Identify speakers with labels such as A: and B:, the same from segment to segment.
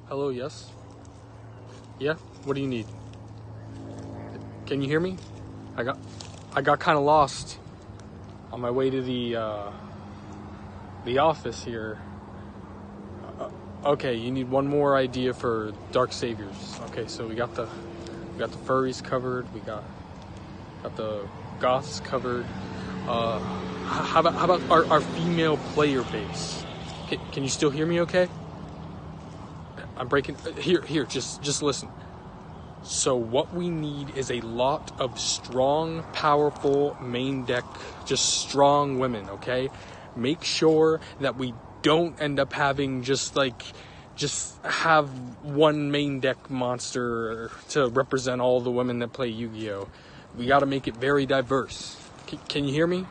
A: Hello, yes? Yeah? What do you need? Can you hear me? I got kind of lost on my way to the office here. Okay, you need one more idea for Dark Saviors. Okay, so we got the furries covered. We got the goths covered. How about our female player base? Can you still hear me? Okay. I'm breaking. Here. Just listen. So what we need is a lot of strong, powerful main deck, just strong women, okay? Make sure that we don't end up having just have one main deck monster to represent all the women that play Yu-Gi-Oh! We gotta make it very diverse. Can you hear me?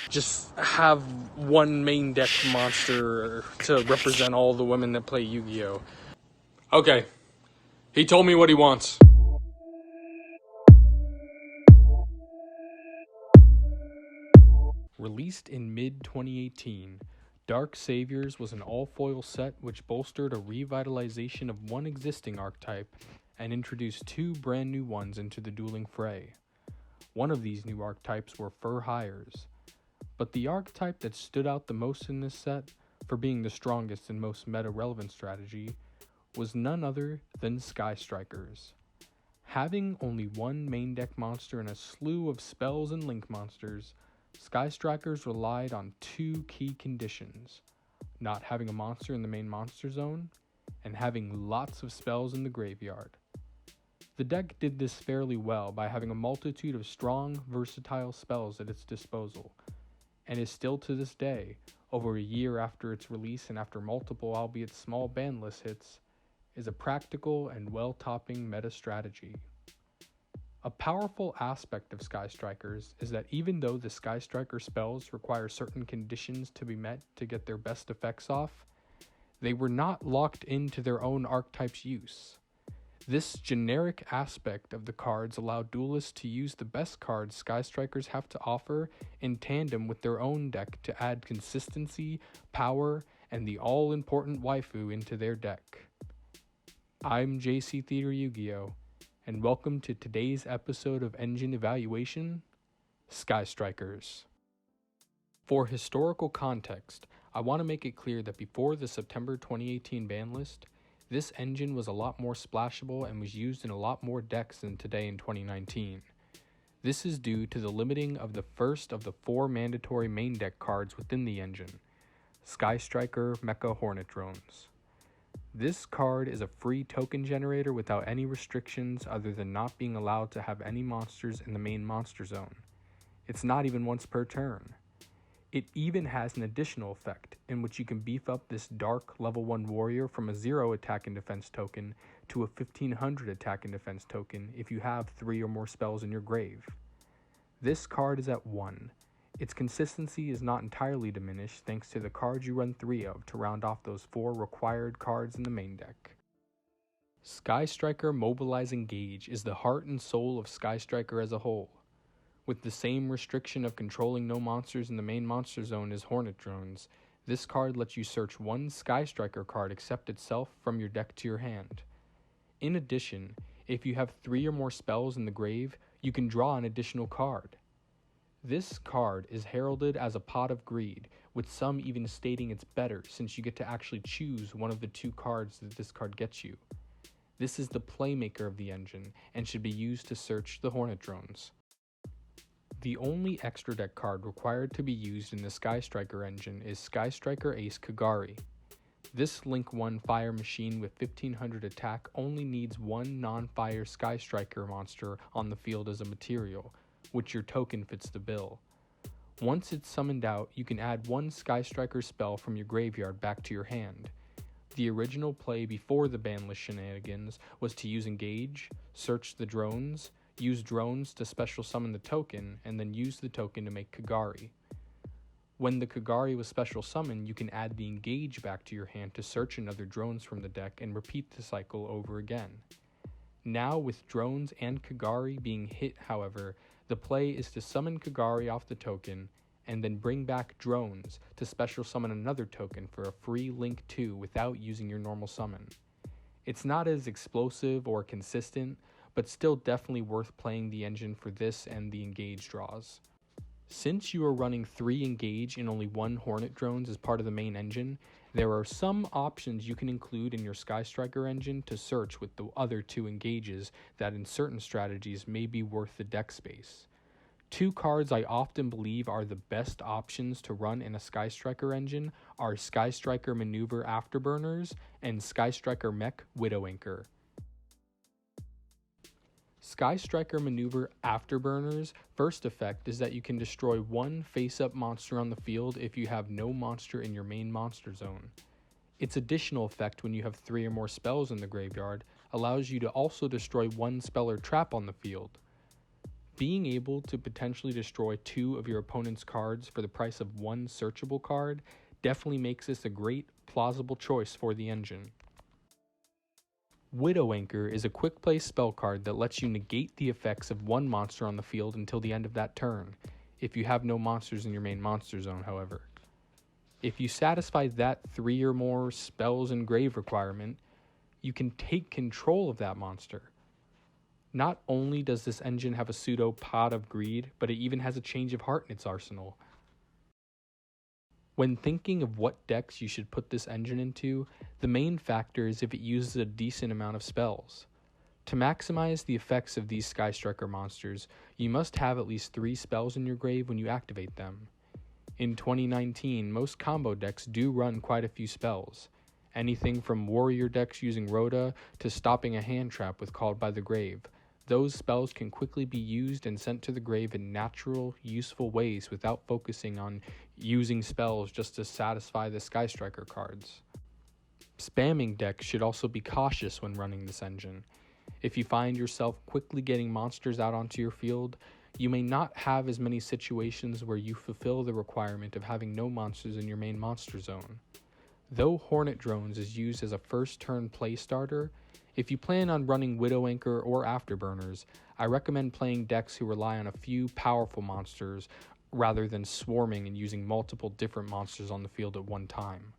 A: Just have one main deck monster to represent all the women that play Yu-Gi-Oh! Okay. He told me what he wants. Released in mid-2018, Dark Saviors was an all-foil set which bolstered a revitalization of one existing archetype and introduced two brand new ones into the dueling fray. One of these new archetypes were Fur Hires, but the archetype that stood out the most in this set, for being the strongest and most meta-relevant strategy, was none other than Sky Strikers. Having only one main deck monster and a slew of spells and link monsters, Sky Strikers relied on two key conditions: not having a monster in the main monster zone, and having lots of spells in the graveyard. The deck did this fairly well by having a multitude of strong, versatile spells at its disposal, and is still to this day, over a year after its release and after multiple albeit small ban list hits, is a practical and well-topping meta strategy. A powerful aspect of Sky Strikers is that even though the Sky Striker spells require certain conditions to be met to get their best effects off, they were not locked into their own archetype's use. This generic aspect of the cards allowed duelists to use the best cards Sky Strikers have to offer in tandem with their own deck to add consistency, power, and the all-important waifu into their deck. I'm JC Theater Yu-Gi-Oh! And welcome to today's episode of Engine Evaluation, Sky Strikers. For historical context, I want to make it clear that before the September 2018 ban list, this engine was a lot more splashable and was used in a lot more decks than today in 2019. This is due to the limiting of the first of the four mandatory main deck cards within the engine, Sky Striker Mecha Hornet Drones. This card is a free token generator without any restrictions other than not being allowed to have any monsters in the main monster zone. It's not even once per turn. It even has an additional effect in which you can beef up this dark level 1 warrior from a 0 attack and defense token to a 1500 attack and defense token if you have 3 or more spells in your grave. This card is at 1. Its consistency is not entirely diminished thanks to the cards you run 3 of to round off those 4 required cards in the main deck. Sky Striker Mobilizing Gauge is the heart and soul of Sky Striker as a whole. With the same restriction of controlling no monsters in the main monster zone as Hornet Drones, this card lets you search one Sky Striker card except itself from your deck to your hand. In addition, if you have 3 or more spells in the grave, you can draw an additional card. This card is heralded as a Pot of Greed, with some even stating it's better since you get to actually choose one of the 2 cards that this card gets you. This is the playmaker of the engine and should be used to search the Hornet Drones. The only extra deck card required to be used in the Sky Striker engine is Sky Striker Ace Kagari. This Link 1 fire machine with 1500 attack only needs one non-fire Sky Striker monster on the field as a material, which your token fits the bill. Once it's summoned out, you can add one Sky Striker spell from your graveyard back to your hand. The original play before the ban list shenanigans was to use Engage, search the drones, use drones to special summon the token, and then use the token to make Kagari. When the Kagari was special summoned, you can add the Engage back to your hand to search another drones from the deck and repeat the cycle over again. Now with drones and Kagari being hit, however, the play is to summon Kagari off the token and then bring back drones to special summon another token for a free Link 2 without using your normal summon. It's not as explosive or consistent, but still definitely worth playing the engine for this and the engage draws. Since you are running 3 engage and only 1 Hornet drones as part of the main engine, there are some options you can include in your Sky Striker engine to search with the other 2 engages that in certain strategies may be worth the deck space. 2 cards I often believe are the best options to run in a Sky Striker engine are Sky Striker Maneuver Afterburners and Sky Striker Mech Widowinker. Sky Striker Maneuver Afterburners' first effect is that you can destroy 1 face-up monster on the field if you have no monster in your main monster zone. Its additional effect when you have 3 or more spells in the graveyard allows you to also destroy 1 spell or trap on the field. Being able to potentially destroy 2 of your opponent's cards for the price of 1 searchable card definitely makes this a great, plausible choice for the engine. Widowinker is a quick play spell card that lets you negate the effects of 1 monster on the field until the end of that turn, if you have no monsters in your main monster zone, however. If you satisfy that 3 or more spells and grave requirement, you can take control of that monster. Not only does this engine have a pseudo Pot of Greed, but it even has a Change of Heart in its arsenal. When thinking of what decks you should put this engine into, the main factor is if it uses a decent amount of spells. To maximize the effects of these Sky Striker monsters, you must have at least 3 spells in your grave when you activate them. In 2019, most combo decks do run quite a few spells. Anything from warrior decks using Rhoda to stopping a hand trap with Called by the Grave. Those spells can quickly be used and sent to the grave in natural, useful ways without focusing on using spells just to satisfy the Sky Striker cards. Spamming decks should also be cautious when running this engine. If you find yourself quickly getting monsters out onto your field, you may not have as many situations where you fulfill the requirement of having no monsters in your main monster zone. Though Hornet Drones is used as a first turn play starter, if you plan on running Widowinker or Afterburners, I recommend playing decks who rely on a few powerful monsters rather than swarming and using multiple different monsters on the field at one time.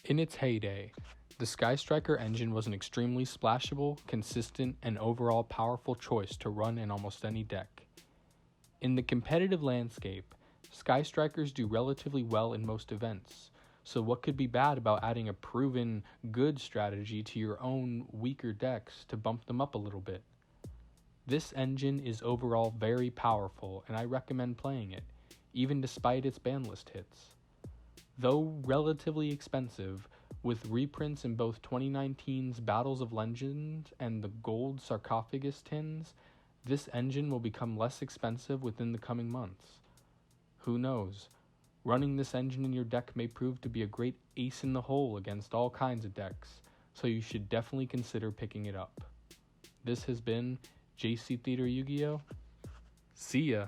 A: In its heyday, the Sky Striker engine was an extremely splashable, consistent, and overall powerful choice to run in almost any deck. In the competitive landscape, Sky Strikers do relatively well in most events, so what could be bad about adding a proven, good strategy to your own weaker decks to bump them up a little bit? This engine is overall very powerful, and I recommend playing it, even despite its ban list hits. Though relatively expensive, with reprints in both 2019's Battles of Legends and the gold sarcophagus tins, this engine will become less expensive within the coming months. Who knows? Running this engine in your deck may prove to be a great ace in the hole against all kinds of decks, so you should definitely consider picking it up. This has been JC Theater Yu-Gi-Oh! See ya!